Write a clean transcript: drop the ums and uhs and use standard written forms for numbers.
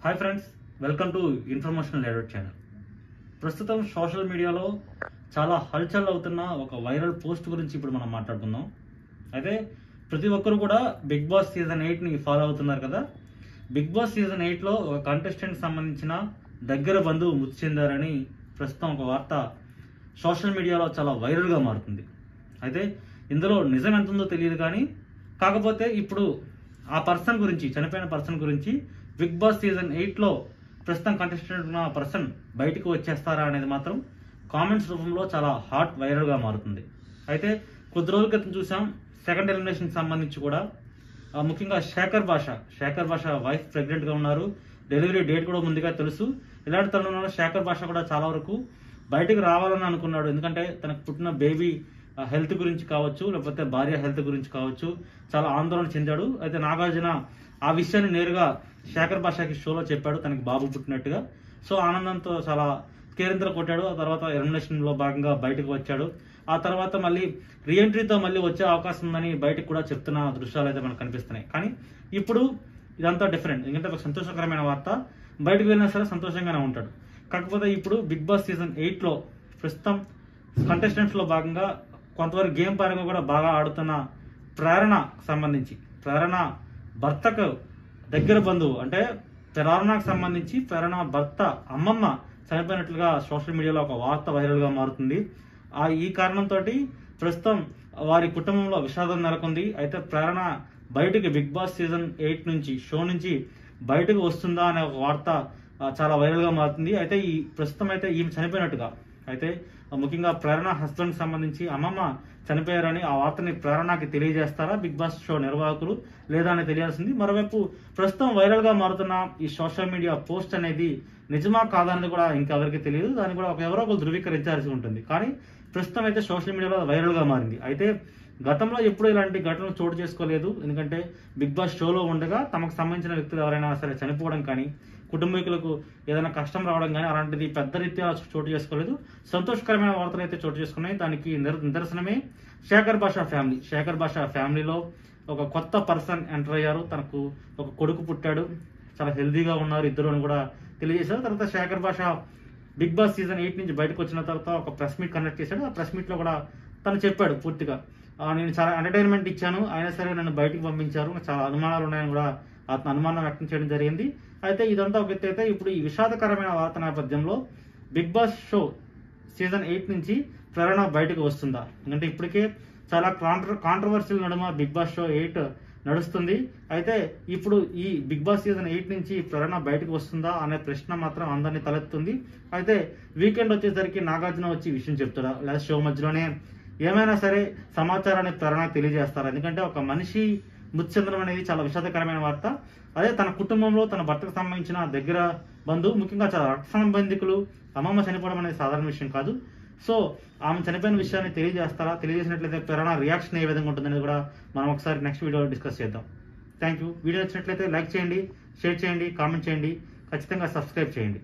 Hi friends, welcome to informational edit channel. ప్రస్తుతం social మీడియాలో చాలా హల్చల్ అవుతున్న ఒక వైరల్ పోస్ట్ గురించి ఇప్పుడు మనం మాట్లాడుకుందాం. అయితే ప్రతి ఒక్కరు కూడా బిగ్ బాస్ సీజన్ 8ని ఫాలో అవుతున్నారు కదా. బిగ్ బాస్ సీజన్ 8లో ఒక కంటెస్టెంట్ సంబంధించిన దగ్గర బంధువు మృతి చెందారని ప్రస్తుతం ఒక వార్త సోషల్ మీడియాలో చాలా వైరల్గా మారుతుంది. అయితే ఇందులో నిజం ఎంత ఉందో తెలియదు, కానీ కాకపోతే ఇప్పుడు ఆ పర్సన్ గురించి, చనిపోయిన పర్సన్ గురించి బిగ్ బాస్ సీజన్ 8లో ప్రస్తుతం కంటెస్టెంట్ ఉన్న పర్సన్ బయటకు వచ్చేస్తారా అనేది మాత్రం కామెంట్స్ రూపంలో చాలా హాట్ వైరల్గా మారుతుంది. అయితే కొద్ది రోజుల క్రితం చూసాం, సెకండ్ ఎలిమినేషన్కి సంబంధించి కూడా ముఖ్యంగా శేఖర్ భాష వైఫ్ ప్రెగ్నెంట్గా ఉన్నారు. డెలివరీ డేట్ కూడా ముందుగా తెలుసు. ఇలాంటి తరుణంలో శేఖర్ భాష కూడా చాలా వరకు బయటకు రావాలని అనుకున్నాడు. ఎందుకంటే తనకు పుట్టిన బేబీ హెల్త్ గురించి కావచ్చు, లేకపోతే భార్య హెల్త్ గురించి కావచ్చు, చాలా ఆందోళన చెందాడు. అయితే నాగార్జున ఆ విషయాన్ని నేరుగా శేఖర్ భాషకి షోలో చెప్పాడు, తనకి బాబు పుట్టినట్టుగా. సో ఆనందంతో చాలా కేరింతలు కొట్టాడు. ఆ తర్వాత ఎలిమినేషన్లో భాగంగా బయటకు వచ్చాడు. ఆ తర్వాత మళ్ళీ రీఎంట్రీతో మళ్ళీ వచ్చే అవకాశం ఉందని బయటకు కూడా చెప్తున్న దృశ్యాలు అయితే మనకు కనిపిస్తున్నాయి. కానీ ఇప్పుడు ఇదంతా డిఫరెంట్. ఎందుకంటే ఒక సంతోషకరమైన వార్త, బయటకు వెళ్ళినా సరే సంతోషంగానే ఉంటాడు. కాకపోతే ఇప్పుడు బిగ్ బాస్ సీజన్ 8లో ప్రస్తుతం కంటెస్టెంట్స్లో భాగంగా కొంతవరకు గేమ్ పరంగా కూడా బాగా ఆడుతున్న ప్రేరణ భర్తకు దగ్గర బంధువు, అంటే ప్రేరణకు సంబంధించి ప్రేరణ భర్త అమ్మమ్మ చనిపోయినట్లుగా సోషల్ మీడియాలో ఒక వార్త వైరల్గా మారుతుంది. ఈ కారణంతో ప్రస్తుతం వారి కుటుంబంలో విషాదం నెలకొంది. అయితే ప్రేరణ బయటకు బిగ్ బాస్ సీజన్ 8 నుంచి షో నుంచి బయటకు వస్తుందా అనే ఒక వార్త చాలా వైరల్గా మారుతుంది. అయితే ఈ ప్రస్తుతం అయితే ఈమె చనిపోయినట్టుగా, అయితే ముఖ్యంగా ప్రేరణ హస్బెండ్కి సంబంధించి అమ్మమ్మ చనిపోయారని ఆ వార్తని ప్రేరణకి తెలియజేస్తారా బిగ్ బాస్ షో నిర్వాహకులు, లేదా అని తెలియాల్సింది. మరోవైపు ప్రస్తుతం వైరల్గా మారుతున్న ఈ సోషల్ మీడియా పోస్ట్ అనేది నిజమా కాదన్నది కూడా ఇంకెవరికి తెలియదు. దాన్ని కూడా ఎవరో ఒకరు ధృవీకరించాల్సి ఉంటుంది. కానీ ప్రస్తుతం అయితే సోషల్ మీడియాలో వైరల్గా మారింది. అయితే గతంలో ఎప్పుడూ ఇలాంటి ఘటనలు చోటు చేసుకోలేదు. ఎందుకంటే బిగ్ బాస్ షోలో ఉండగా తమకు సంబంధించిన వ్యక్తులు ఎవరైనా సరే చనిపోవడం కానీ, కుటుంబీకులకు ఏదైనా కష్టం రావడం కానీ అలాంటిది పెద్ద రీత్యా చోటు చేసుకోలేదు. సంతోషకరమైన వార్తలు అయితే చోటు చేసుకున్నాయి. దానికి నిదర్శనమే శేఖర్ భాష ఫ్యామిలీలో ఒక కొత్త పర్సన్ ఎంటర్ అయ్యారు. తనకు ఒక కొడుకు పుట్టాడు, చాలా హెల్దీగా ఉన్నారు ఇద్దరు అని కూడా తెలియజేశారు. తర్వాత శేఖర్ భాష బిగ్ బాస్ సీజన్ 8 నుంచి బయటకు వచ్చిన తర్వాత ఒక ప్రెస్ మీట్ కండక్ట్ చేశాడు. ఆ ప్రెస్ మీట్లో కూడా తను చెప్పాడు పూర్తిగా, నేను చాలా ఎంటర్టైన్మెంట్ ఇచ్చాను, అయినా సరే నన్ను బయటికి పంపించారు, చాలా అనుమానాలు ఉన్నాయని కూడా అతను అనుమానం వ్యక్తం చేయడం జరిగింది. అయితే ఇదంతా ఒక ఎత్తు. అయితే ఇప్పుడు ఈ విషాదకరమైన వార్త నేపథ్యంలో బిగ్ బాస్ షో సీజన్ 8 నుంచి ప్రేరణ బయటకు వస్తుందా? ఎందుకంటే ఇప్పటికే చాలా కాంట్రవర్సీల నడుమ బిగ్ బాస్ షో 8 నడుస్తుంది. అయితే ఇప్పుడు ఈ బిగ్ బాస్ సీజన్ 8 నుంచి ప్రేరణ బయటకు వస్తుందా అనే ప్రశ్న మాత్రం అందరినీ తలెత్తుంది. అయితే వీకెండ్ వచ్చేసరికి నాగార్జున వచ్చి విషయం చెప్తాడా, లేదా షో మధ్యలోనే ఏమైనా సరే సమాచారాన్ని ప్రేరణ తెలియజేస్తారా? ఎందుకంటే ఒక మనిషి మృతి చెందడం అనేది చాలా విషాదకరమైన వార్త. అదే తన కుటుంబంలో తన భర్తకు సంబంధించిన దగ్గర బంధువు, ముఖ్యంగా చాలా రక్త సంబంధికులు అమ్మమ్మ చనిపోవడం అనేది సాధారణ విషయం కాదు. సో ఆమె చనిపోయిన విషయాన్ని తెలియజేసినట్లయితే ప్రేరణ రియాక్షన్ ఏ విధంగా ఉంటుందనేది కూడా మనం ఒకసారి నెక్స్ట్ వీడియోలో డిస్కస్ చేద్దాం. Thank you. వీడియో నచ్చినట్లయితే లైక్ చేయండి, షేర్ చేయండి, కామెంట్ చేయండి, ఖచ్చితంగా సబ్స్క్రైబ్ చేయండి.